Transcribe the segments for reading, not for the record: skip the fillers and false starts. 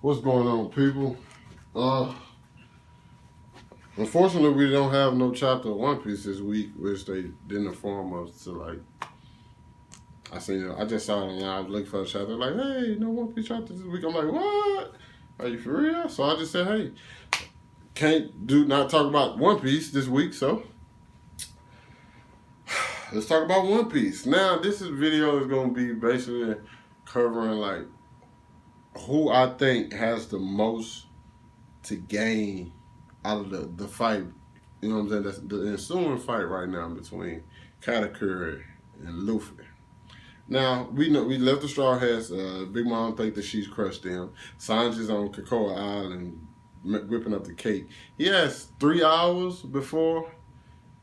What's going on, people? Unfortunately, we don't have no chapter of One Piece this week, which they didn't inform us to. Like, I just saw it and I was looking for a chapter. Like, hey, no One Piece chapter this week. I'm like, what? Are you for real? So I just said, hey, not talk about One Piece this week. So let's talk about One Piece. Now, video is gonna be basically covering like who I think has the most to gain out of the fight. You know what I'm saying? That's the ensuing fight right now between Katakuri and Luffy. Now, we left the Straw Hats. Big Mom think that she's crushed them. Sanji's on Cocoa Island whipping up the cake. He has 3 hours before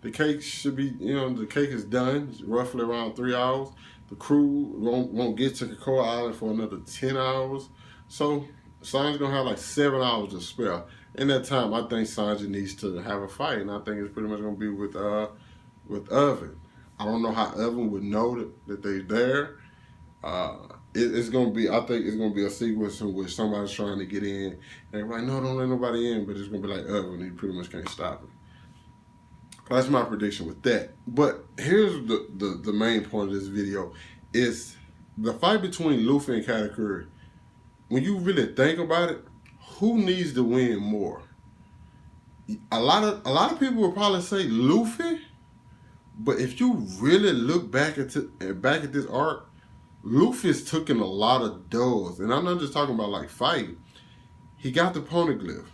the cake should be, the cake is done. It's roughly around 3 hours. The crew won't get to Cocoa Island for another 10 hours. So Sanji's going to have like 7 hours to spare. In that time, I think Sanji needs to have a fight, and I think it's pretty much going to be with Irvin. I don't know how Irvin would know that they're there. It's going to be, I think it's going to be a sequence in which somebody's trying to get in, and they're like, no, don't let nobody in, but it's going to be like Irvin. He pretty much can't stop it. That's my prediction with that. But here's the main point of this video is the fight between Luffy and Katakuri. When you really think about it, who needs to win more? A lot of people will probably say Luffy, but if you really look back at this arc, Luffy's taken a lot of dubs, and I'm not just talking about like fighting. He got the poneglyph.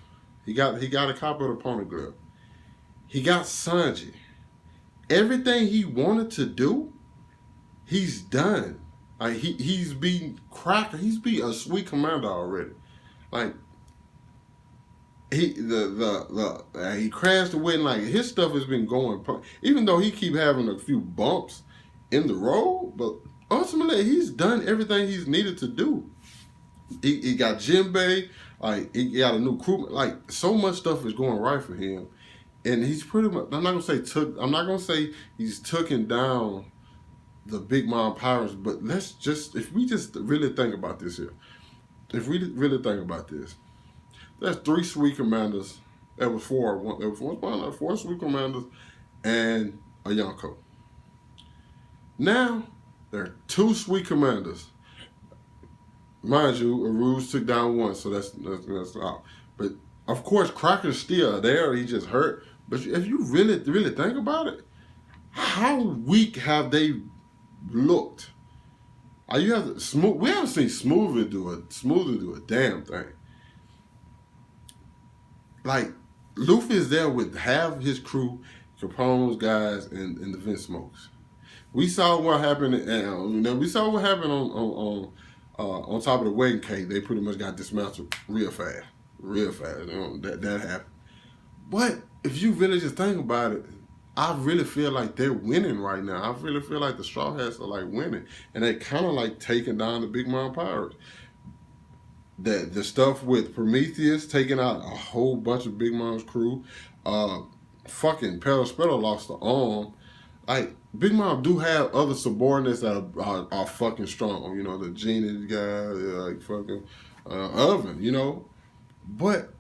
He got a copy of the poneglyph. He got Sanji. Everything he wanted to do, he's done. Like he's beaten Cracker. He's beat a sweet commander already. Like he crashed the wedding. Like his stuff has been going. Even though he keep having a few bumps in the road, but ultimately he's done everything he's needed to do. He got Jinbei. Like he got a new crew. Like so much stuff is going right for him. And he's pretty much, I'm not gonna say he's taken down the Big Mom pirates, but if we just really think about this here, if we really think about this, there's 3 sweet commanders. There was 4. There was 4 sweet commanders and a Yonko. Now there are 2 sweet commanders. Mind you, Aruj took down 1, so that's out. But of course, Cracker's still there. He just hurt. But if you really think about it, how weak have they looked? We haven't seen Smoothie do a damn thing. Like Luffy is there with half his crew, Capone's guys, and the Vince Smokes. We saw what happened, and we saw what happened on top of the wedding cake. They pretty much got dismantled real fast. That happened. But if you really just think about it, I really feel like they're winning right now. I really feel like the Straw Hats are like winning, and they kind of like taking down the Big Mom pirates. The stuff with Prometheus taking out a whole bunch of Big Mom's crew. Fucking Perospero lost the arm. Like Big Mom do have other subordinates that are fucking strong. The Genie guy, like fucking Irvin. But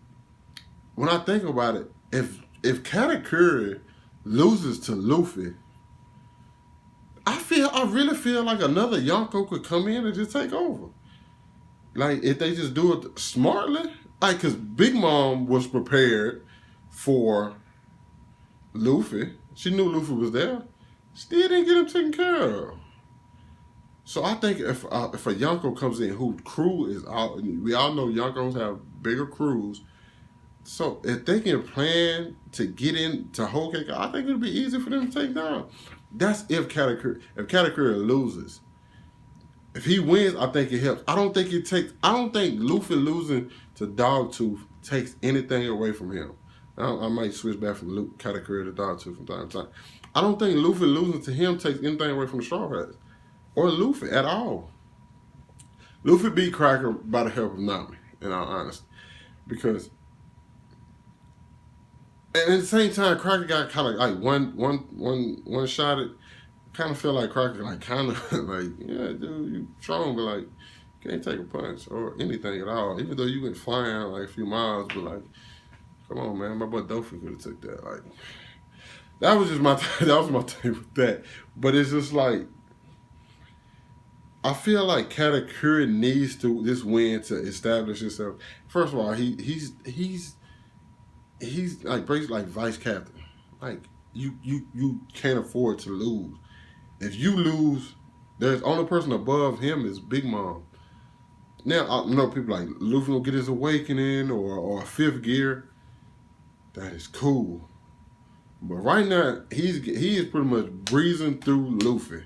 when I think about it, if Katakuri loses to Luffy, I really feel like another Yonko could come in and just take over. Like if they just do it smartly, like because Big Mom was prepared for Luffy. She knew Luffy was there. Still didn't get him taken care of. So I think if a Yonko comes in whose crew is out, we all know Yonkos have bigger crews. So if they can plan to get into Whole Cake, I think it'll be easy for them to take down. That's if Katakuri loses. If he wins, I think it helps. I don't think Luffy losing to Dogtooth takes anything away from him. I might switch back from Katakuri to Dogtooth from time to time. I don't think Luffy losing to him takes anything away from the Straw Hats. Or Luffy at all. Luffy beat Cracker by the help of Nami, in all honesty. Because and at the same time, Cracker got kind of like one shot at. Kind of feel like Cracker, like kind of like, yeah, dude, you strong, but like, Can't take a punch or anything at all. Even though you went flying like a few miles, but like, come on, man, my boy Dofi could have took that. Like, that was just my that was my thing with that. But it's just like, I feel like Katakuri needs to this win to establish himself. First of all, he's like basically like vice captain. Like you can't afford to lose. If you lose, there's only person above him is Big Mom. Now I know people like Luffy will get his awakening or a fifth gear. That is cool. But right now he is pretty much breezing through Luffy.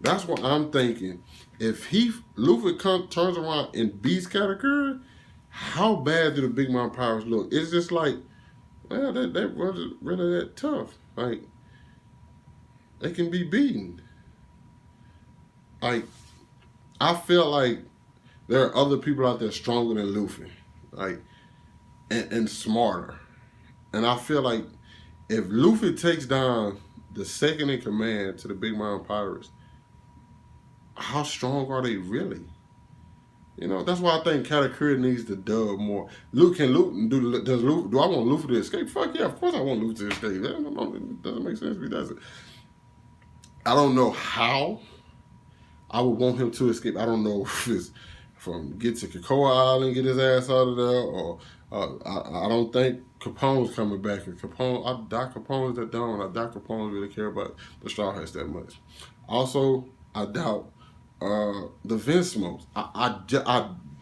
That's what I'm thinking. If Luffy turns around and beats Katakuri, how bad do the Big Mom powers look? It's just like, well, they wasn't really that tough. Like, they can be beaten. Like, I feel like there are other people out there stronger than Luffy, like, and smarter. And I feel like if Luffy takes down the second in command to the Big Mom Pirates, how strong are they really? You know, that's why I think Katakuri needs to dub more. Do I want Luffy to escape? Fuck yeah, of course I want Luffy to escape. That doesn't make sense if he doesn't. I don't know how I would want him to escape. I don't know if it's from get to Cocoa Island, get his ass out of there, or I don't think Capone's coming back. And I doubt Capone's that dumb, and I doubt Capone really care about the Straw Hats that much. Also, I doubt the Vince smokes. Now,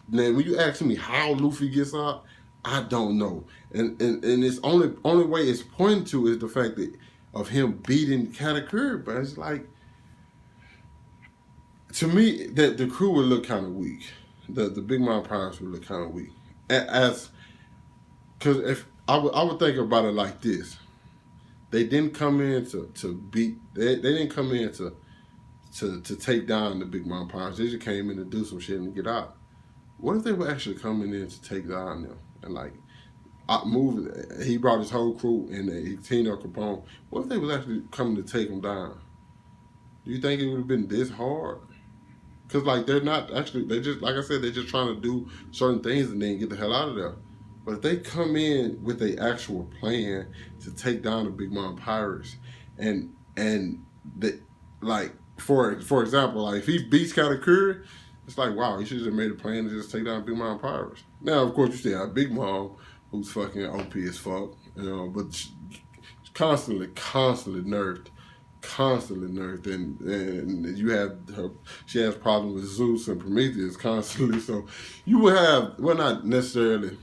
when you ask me how Luffy gets out, I don't know. And it's only way it's pointing to is the fact that of him beating Katakuri. But it's like, to me, that the crew would look kind of weak. The Big Mom Pirates would look kind of weak. Because if I would think about it like this, they didn't come in to beat. They didn't come in to take down the Big Mom Pirates. They just came in to do some shit and get out. What if they were actually coming in to take down them and like move? He brought his whole crew and he teamed up Capone. What if they was actually coming to take them down? Do you think it would have been this hard? Because, like, they're not actually, they just, like I said, they're just trying to do certain things and then get the hell out of there. But if they come in with an actual plan to take down the Big Mom Pirates, and they, like, for example, like, if he beats Katakuri, it's like, wow, he should have made a plan to just take down Big Mom Pirates. Now, of course, you still have Big Mom, who's fucking OP as fuck, you know, but she's constantly nerfed. And you have her. She has problems with Zeus and Prometheus constantly. So you would have, well, not necessarily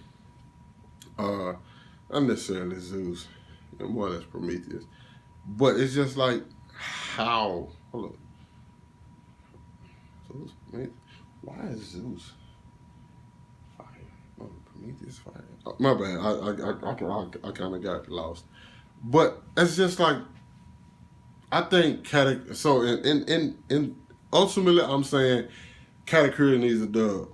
Zeus, more or less Prometheus, but it's just like how. Hold up, Zeus, man, why is Zeus fire? Oh, Prometheus fire. Oh, my bad. I kind of got lost, but it's just like. I think so in ultimately I'm saying Katakuri needs a dub.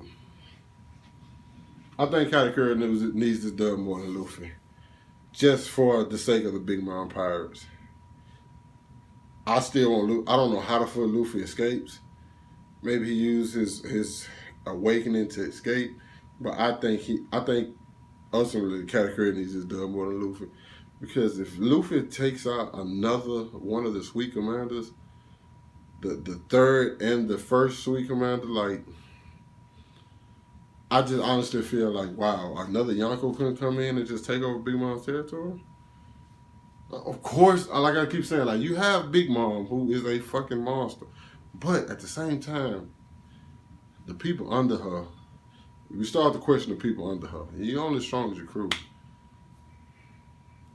I think Katakuri needs to dub more than Luffy. Just for the sake of the Big Mom Pirates. I still want Luffy. I don't know how the fuck Luffy escapes. Maybe he used his awakening to escape. But I think ultimately Katakuri needs his dub more than Luffy. Because if Luffy takes out another one of the Sweet Commanders, the third and the first Sweet Commander, like, I just honestly feel like, wow, another Yonko couldn't come in and just take over Big Mom's territory? Of course, like I keep saying, like, you have Big Mom, who is a fucking monster. But at the same time, the people under her, you start to question the people under her. You're only as strong as your crew.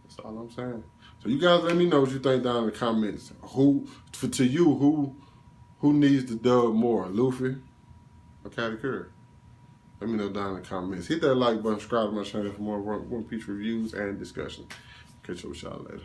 That's all I'm saying. So you guys let me know what you think down in the comments. Who needs to dub more, Luffy or Katakuri? Let me know down in the comments. Hit that like button, subscribe to my channel for more One Piece reviews and discussion. Catch up with y'all later.